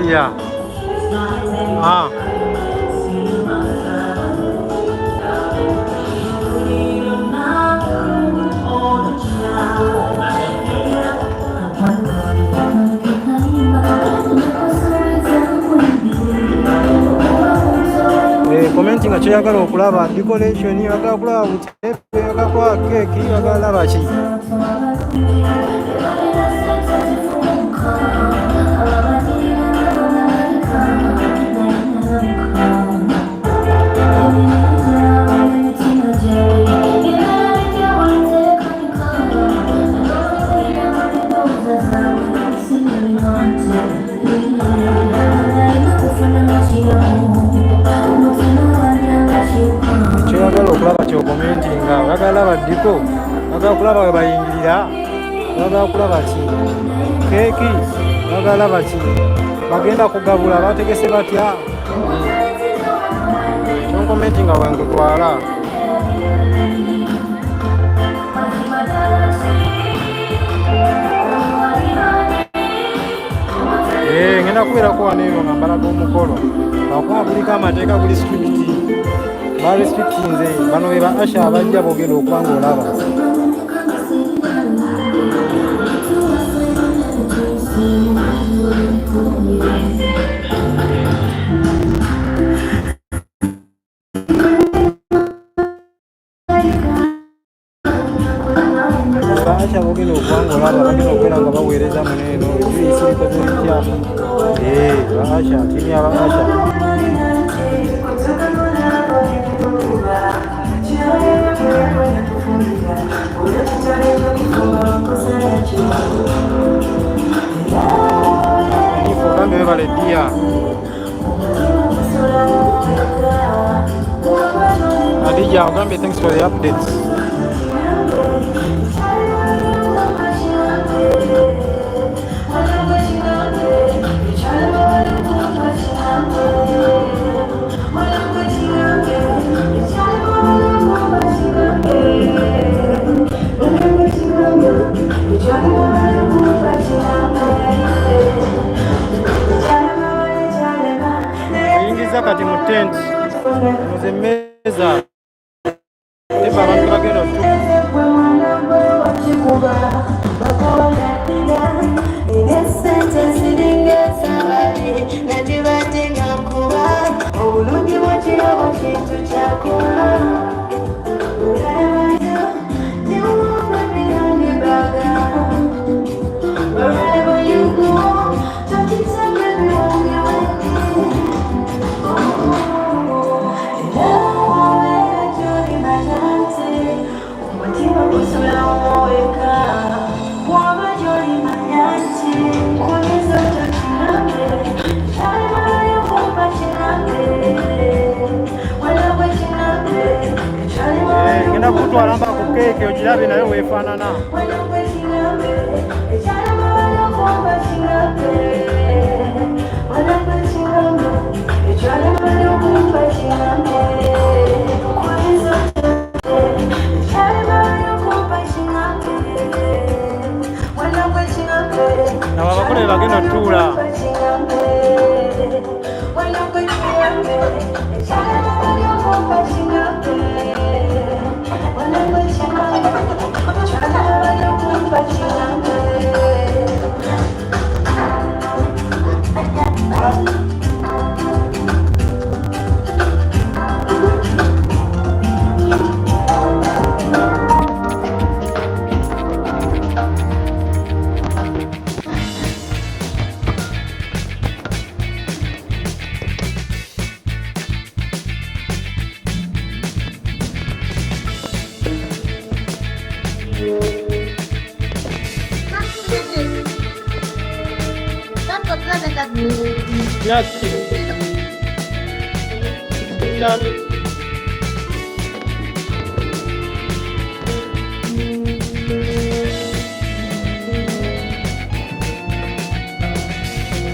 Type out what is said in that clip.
Yeah. Ah. Commenting nga kyoyagala okulaba decoration, oyagala kulaba butepe, oyagala kulaba keeki, oyagala laba ki? Kyoyagala okulaba kyokomentinga, oyagala laba diko, oyagala kulaba we bayingirira, oyagala kulaba ki? Keeki, oyagala laba ki? Bagenda kugabula bategese batya? Kyonkomentinga wengutwala. Ngenda kubeerako wano eno nga mbalaga omukolo lwakuba guliko amateeka guli strict, barestrictinze bano be ba Asha abajja boogenda okuba ng'olaba. Asha boogenda okuba ng'olaba, bagenda okubeera nga baweereza muneeno ebiyisirikoze bitya. Ba Asha, tiimi ya ba Asha. Gambe bebale dia Adija Ogambe, thanks for the updates. Oyingiza kati mu tent muze mmeeza teba abantu bagenda otu ngenda kutwalamba ku keeki ogirabe nayo weefaanana. Abo abakole bagenda otuula. Yes.